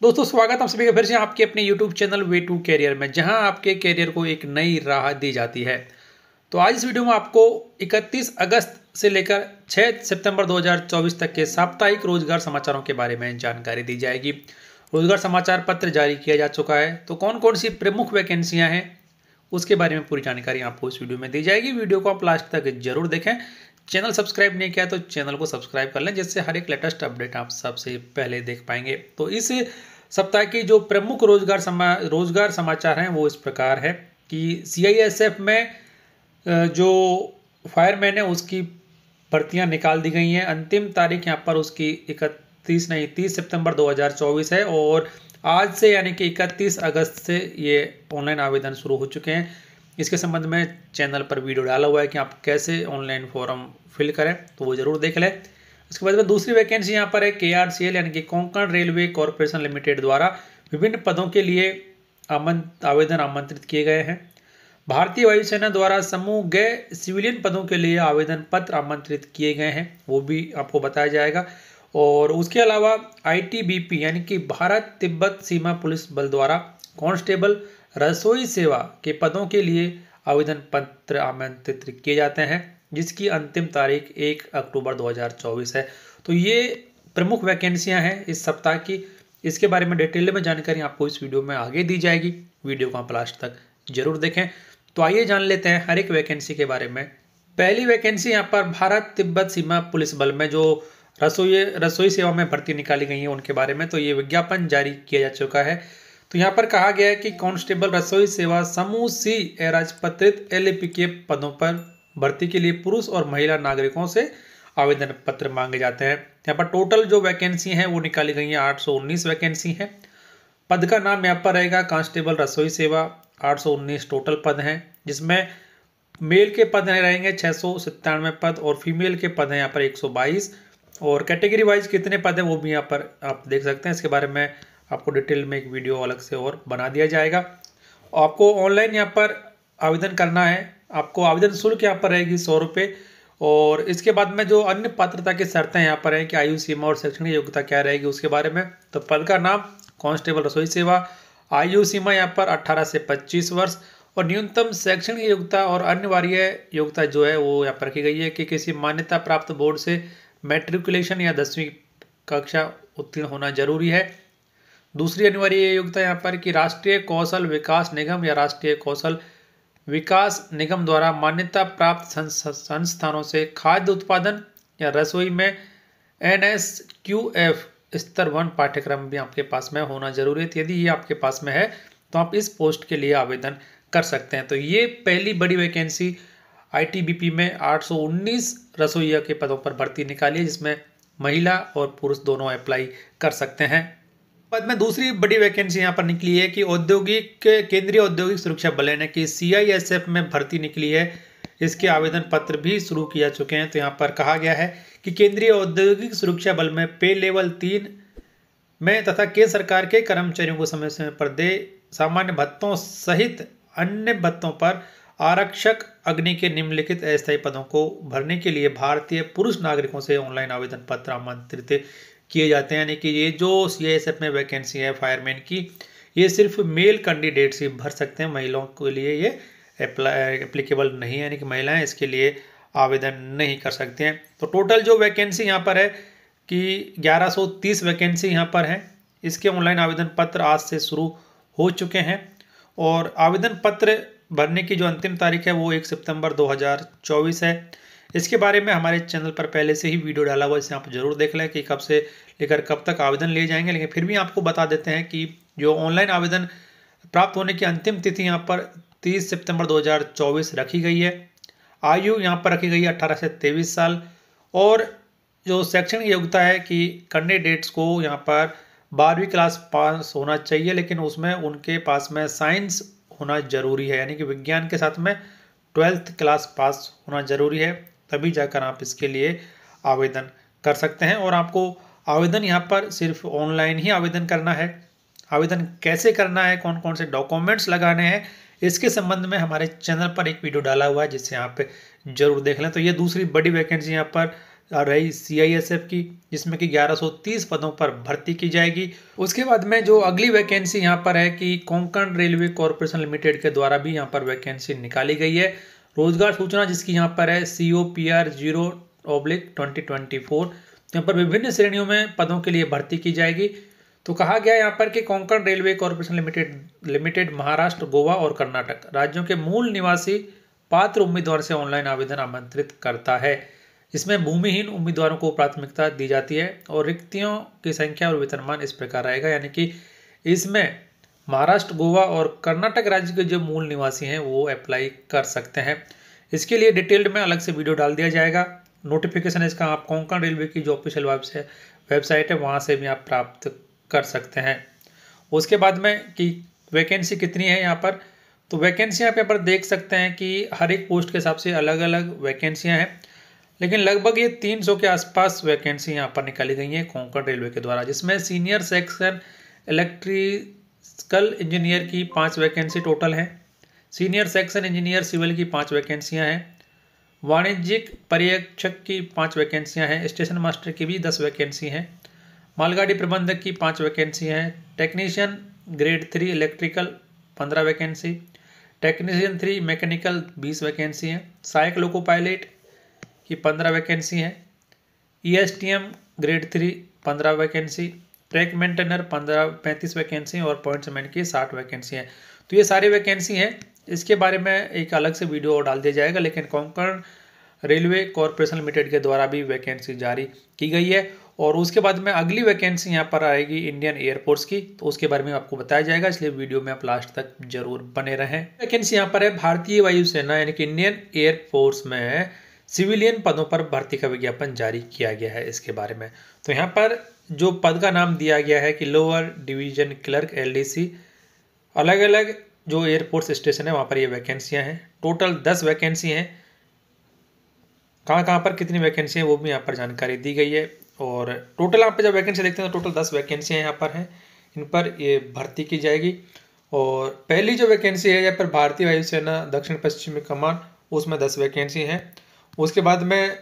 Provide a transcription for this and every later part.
दोस्तों स्वागत आप सभी का फिर से आपके अपने YouTube channel way to career में, जहां आपके कैरियर को एक नई राह दी जाती है। तो आज इस वीडियो में आपको 31 अगस्त से लेकर 6 सितंबर 2024 तक के साप्ताहिक रोजगार समाचारों के बारे में जानकारी दी जाएगी। रोजगार समाचार पत्र जारी किया जा चुका है, तो कौन कौन सी प्रमुख वैकेंसियां हैं उसके बारे में पूरी जानकारी आपको इस वीडियो में दी जाएगी। वीडियो को आप लास्ट तक जरूर देखें। चैनल सब्सक्राइब नहीं किया तो चैनल को सब्सक्राइब कर लें, जिससे हर एक लेटेस्ट अपडेट आप सबसे पहले देख पाएंगे। तो इस सप्ताह की जो प्रमुख रोजगार समाचार हैं वो इस प्रकार है कि CISF में जो फायरमैन है उसकी भर्तियां निकाल दी गई हैं। अंतिम तारीख यहाँ पर उसकी 30 सितंबर 2024 है और आज से यानी कि 31 अगस्त से ये ऑनलाइन आवेदन शुरू हो चुके हैं। इसके संबंध में चैनल पर वीडियो डाला हुआ है कि आप कैसे ऑनलाइन फॉर्म फिल करें, तो वो जरूर देख लें। इसके बाद में दूसरी वैकेंसी यहाँ पर है KRCL यानी कि कोंकण रेलवे कॉरपोरेशन लिमिटेड द्वारा विभिन्न पदों के लिए आवेदन आमंत्रित किए गए हैं। भारतीय वायुसेना द्वारा समूह गए सिविलियन पदों के लिए आवेदन पत्र आमंत्रित किए गए हैं, वो भी आपको बताया जाएगा। और उसके अलावा ITBP यानी कि भारत तिब्बत सीमा पुलिस बल द्वारा कांस्टेबल रसोई सेवा के पदों के लिए आवेदन पत्र आमंत्रित किए जाते हैं, जिसकी अंतिम तारीख 1 अक्टूबर 2024 है। तो ये प्रमुख वैकेंसियां हैं इस सप्ताह की। इसके बारे में डिटेल में जानकारी आपको इस वीडियो में आगे दी जाएगी। वीडियो को आप लास्ट तक जरूर देखें। तो आइए जान लेते हैं हर एक वैकेंसी के बारे में। पहली वैकेंसी यहाँ पर भारत तिब्बत सीमा पुलिस बल में जो रसोई सेवा में भर्ती निकाली गई है उनके बारे में। तो ये विज्ञापन जारी किया जा चुका है। तो यहाँ पर कहा गया है कि कांस्टेबल रसोई सेवा समूह C राजपत्रित LAP के पदों पर भर्ती के लिए पुरुष और महिला नागरिकों से आवेदन पत्र मांगे जाते हैं। यहाँ पर टोटल जो वैकेंसी है वो निकाली गई है 819 वैकेंसी है। पद का नाम यहाँ पर रहेगा कांस्टेबल रसोई सेवा। 819 टोटल पद हैं, जिसमें मेल के पद रहेंगे 697 पद और फीमेल के पद हैं यहाँ पर 122। और कैटेगरी वाइज कितने पद हैं वो भी यहाँ पर आप देख सकते हैं। इसके बारे में आपको डिटेल में एक वीडियो अलग से और बना दिया जाएगा। आपको ऑनलाइन यहाँ पर आवेदन करना है। आपको आवेदन शुल्क यहाँ पर रहेगी 100 रुपये। और इसके बाद में जो अन्य पात्रता की शर्तें यहाँ पर हैं कि आयु सीमा और शैक्षणिक योग्यता क्या रहेगी उसके बारे में। तो पद का नाम कांस्टेबल रसोई सेवा। आयु सीमा यहाँ पर 18 से 25 वर्ष और न्यूनतम शैक्षणिक योग्यता और अनिवार्य योग्यता जो है वो यहाँ पर रखी गई है कि किसी मान्यता प्राप्त बोर्ड से मैट्रिकुलेशन या 10वीं कक्षा उत्तीर्ण होना जरूरी है। दूसरी अनिवार्य योग्यता यहाँ पर कि राष्ट्रीय कौशल विकास निगम या राष्ट्रीय कौशल विकास निगम द्वारा मान्यता प्राप्त संस्थानों से खाद्य उत्पादन या रसोई में NSQF स्तर 1 पाठ्यक्रम भी आपके पास में होना जरूरी है। यदि ये आपके पास में है तो आप इस पोस्ट के लिए आवेदन कर सकते हैं। तो ये पहली बड़ी वैकेंसी ITBP में 819 रसोइया के पदों पर भर्ती निकाली है, जिसमें महिला और पुरुष दोनों अप्लाई कर सकते हैं। बाद में दूसरी बड़ी वैकेंसी यहाँ पर निकली है कि केंद्रीय औद्योगिक सुरक्षा बल यानी कि CISF में भर्ती निकली है। इसके आवेदन पत्र भी शुरू किया चुके हैं। तो यहाँ पर कहा गया है कि केंद्रीय औद्योगिक सुरक्षा बल में पे लेवल 3 में तथा केंद्र सरकार के कर्मचारियों को समय समय पर दे सामान्य भत्तों सहित अन्य भत्तों पर आरक्षक अग्नि के निम्नलिखित अस्थायी पदों को भरने के लिए भारतीय पुरुष नागरिकों से ऑनलाइन आवेदन पत्र आमंत्रित किए जाते हैं। यानी कि ये जो CISF में वैकेंसी है फायरमैन की, ये सिर्फ मेल कैंडिडेट्स ही भर सकते हैं। महिलाओं के लिए ये एप्लीकेबल नहीं है, यानी कि महिलाएं इसके लिए आवेदन नहीं कर सकते हैं। तो टोटल जो वैकेंसी यहाँ पर है कि 1130 वैकेंसी यहाँ पर है। इसके ऑनलाइन आवेदन पत्र आज से शुरू हो चुके हैं और आवेदन पत्र भरने की जो अंतिम तारीख है वो 1 सितंबर 2024 है। इसके बारे में हमारे चैनल पर पहले से ही वीडियो डाला हुआ है, इसे आप जरूर देख लें कि कब से लेकर कब तक आवेदन लिए जाएंगे। लेकिन फिर भी आपको बता देते हैं कि जो ऑनलाइन आवेदन प्राप्त होने की अंतिम तिथि यहाँ पर 30 सितंबर 2024 रखी गई है। आयु यहाँ पर रखी गई है 18 से 23 साल। और जो शैक्षणिक योग्यता है कि कैंडिडेट्स को यहाँ पर 12वीं क्लास पास होना चाहिए, लेकिन उसमें उनके पास में साइंस होना जरूरी है, यानी कि विज्ञान के साथ में 12th क्लास पास होना जरूरी है, तभी जाकर आप इसके लिए आवेदन कर सकते हैं। और आपको आवेदन यहाँ पर सिर्फ ऑनलाइन ही आवेदन करना है। आवेदन कैसे करना है, कौन कौन से डॉक्यूमेंट्स लगाने हैं, इसके संबंध में हमारे चैनल पर एक वीडियो डाला हुआ है, जिससे आप जरूर देख लें। तो ये दूसरी बड़ी वैकेंसी यहाँ पर रही CISF की, जिसमें कि 1130 पदों पर भर्ती की जाएगी। उसके बाद में जो अगली वैकेंसी यहाँ पर है कि कोंकण रेलवे कॉरपोरेशन लिमिटेड के द्वारा भी यहाँ पर वैकेंसी निकाली गई है। रोजगार सूचना जिसकी यहाँ पर है COPR 0/2024। यहाँ पर विभिन्न श्रेणियों में पदों के लिए भर्ती की जाएगी। तो कहा गया यहाँ पर कि Konkan railway corporation limited Maharashtra, Goa और कर्नाटक राज्यों के मूल निवासी पात्र उम्मीदवार से ऑनलाइन आवेदन आमंत्रित करता है। इसमें भूमिहीन उम्मीदवारों को प्राथमिकता दी जाती है और रिक्तियों की संख्या और वेतनमान इस प्रकार रहेगा, यानी कि इसमें महाराष्ट्र, गोवा और कर्नाटक राज्य के जो मूल निवासी हैं वो अप्लाई कर सकते हैं। इसके लिए डिटेल्ड में अलग से वीडियो डाल दिया जाएगा। नोटिफिकेशन इसका आप कोंकण रेलवे की जो ऑफिशियल वेबसाइट है वहाँ से भी आप प्राप्त कर सकते हैं। उसके बाद में कि वैकेंसी कितनी है यहाँ पर, तो वैकेंसी आप यहाँ पर देख सकते हैं कि हर एक पोस्ट के हिसाब से अलग अलग वैकेंसियाँ हैं, लेकिन लगभग ये 300 के आसपास वैकेंसी यहाँ पर निकाली गई है कोंकण रेलवे के द्वारा, जिसमें सीनियर सेक्शन इलेक्ट्रिकल इंजीनियर की 5 वैकेंसी टोटल हैं। सीनियर सेक्शन इंजीनियर सिविल की 5 वैकेंसियाँ हैं। वाणिज्यिक पर्यवेक्षक की 5 वैकेंसियाँ हैं। स्टेशन मास्टर की भी 10 वैकेंसी हैं। मालगाड़ी प्रबंधक की 5 वैकेंसी हैं। Technician grade 3 electrical 15 vacancy. Technician 3 mechanical 20 vacancy हैं। सहायक लोको पायलट की 15 वैकेंसी हैं। ESTM grade 3 15 vacancy. Track maintainer 35 vacancy और पॉइंट्समैन की 60 वैकेंसी हैं। तो ये सारी वैकेंसी हैं। इसके बारे में एक अलग से वीडियो डाल दिया जाएगा, लेकिन कोंकण रेलवे कॉरपोरेशन लिमिटेड के द्वारा भी वैकेंसी जारी की गई है। और उसके बाद में अगली वैकेंसी यहाँ पर आएगी इंडियन एयरफोर्स की, तो उसके बारे में आपको बताया जाएगा, इसलिए वीडियो में आप लास्ट तक जरूर बने रहें। वैकेंसी यहाँ पर है भारतीय वायुसेना यानी कि इंडियन एयरफोर्स में सिविलियन पदों पर भर्ती का विज्ञापन जारी किया गया है। इसके बारे में तो यहाँ पर जो पद का नाम दिया गया है कि लोअर डिवीजन क्लर्क LDC। अलग अलग जो एयरफोर्स स्टेशन है वहाँ पर ये वैकेंसियाँ हैं। टोटल 10 वैकेंसी हैं। कहाँ पर कितनी वैकेंसी है वो भी यहाँ पर जानकारी दी गई है। और टोटल यहाँ पर जब वैकेंसी देखते हैं तो टोटल 10 वैकेंसियाँ यहाँ पर हैं, इन पर ये भर्ती की जाएगी। और पहली जो वैकेंसी है यहाँ पर भारतीय वायुसेना दक्षिण पश्चिमी कमान, उसमें 10 वैकेंसी हैं। उसके बाद में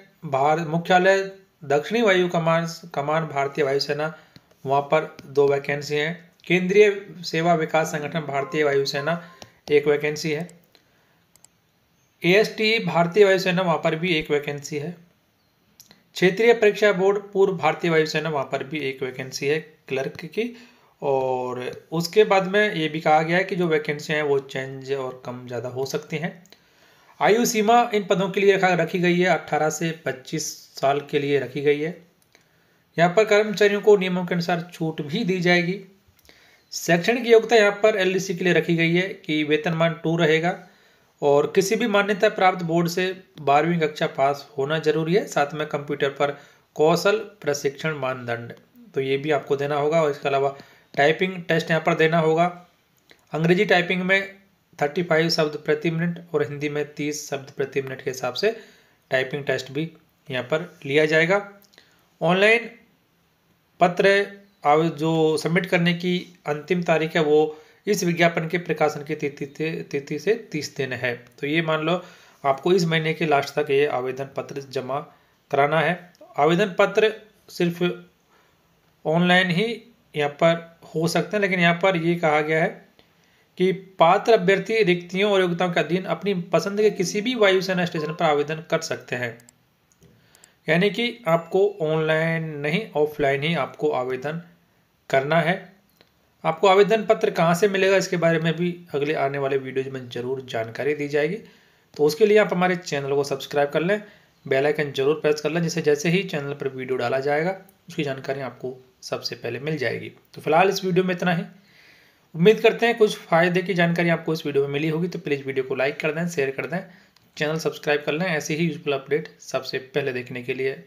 मुख्यालय दक्षिणी वायु कमान भारतीय वायुसेना, वहाँ पर 2 वैकेंसी हैं। केंद्रीय सेवा विकास संगठन भारतीय वायुसेना 1 वैकेंसी है। ASTE भारतीय वायुसेना, वहाँ पर भी 1 वैकेंसी है। क्षेत्रीय परीक्षा बोर्ड पूर्व भारतीय वायुसेना, वहाँ पर भी 1 वैकेंसी है क्लर्क की। और उसके बाद में ये भी कहा गया है कि जो वैकेंसी हैं वो चेंज और कम ज़्यादा हो सकती हैं। आयु सीमा इन पदों के लिए रखी गई है 18 से 25 साल के लिए रखी गई है। यहाँ पर कर्मचारियों को नियमों के अनुसार छूट भी दी जाएगी। शैक्षणिक योग्यता यहाँ पर LDC के लिए रखी गई है कि वेतनमान 2 रहेगा और किसी भी मान्यता प्राप्त बोर्ड से 12वीं कक्षा पास होना जरूरी है। साथ में कंप्यूटर पर कौशल प्रशिक्षण मानदंड तो ये भी आपको देना होगा। और इसके अलावा टाइपिंग टेस्ट यहाँ पर देना होगा। अंग्रेजी टाइपिंग में 35 शब्द प्रति मिनट और हिंदी में 30 शब्द प्रति मिनट के हिसाब से टाइपिंग टेस्ट भी यहाँ पर लिया जाएगा। ऑनलाइन पत्र जो सबमिट करने की अंतिम तारीख है वो इस विज्ञापन के प्रकाशन की तिथि से 30 दिन है। तो ये मान लो आपको इस महीने के लास्ट तक ये आवेदन पत्र जमा कराना है। आवेदन पत्र सिर्फ ऑनलाइन ही यहाँ पर हो सकते हैं, लेकिन यहाँ पर ये कहा गया है कि पात्र अभ्यर्थी रिक्तियों और योग्यताओं के अधीन अपनी पसंद के किसी भी वायुसेना स्टेशन पर आवेदन कर सकते हैं। यानी कि आपको ऑनलाइन नहीं ऑफलाइन ही आपको आवेदन करना है। आपको आवेदन पत्र कहाँ से मिलेगा इसके बारे में भी अगले आने वाले वीडियोज में जरूर जानकारी दी जाएगी। तो उसके लिए आप हमारे चैनल को सब्सक्राइब कर लें, बेल आइकन जरूर प्रेस कर लें, जिससे जैसे ही चैनल पर वीडियो डाला जाएगा उसकी जानकारी आपको सबसे पहले मिल जाएगी। तो फिलहाल इस वीडियो में इतना ही। उम्मीद करते हैं कुछ फायदे की जानकारी आपको इस वीडियो में मिली होगी। तो प्लीज़ वीडियो को लाइक कर दें, शेयर कर दें, चैनल सब्सक्राइब कर लें ऐसे ही यूजफुल अपडेट सबसे पहले देखने के लिए।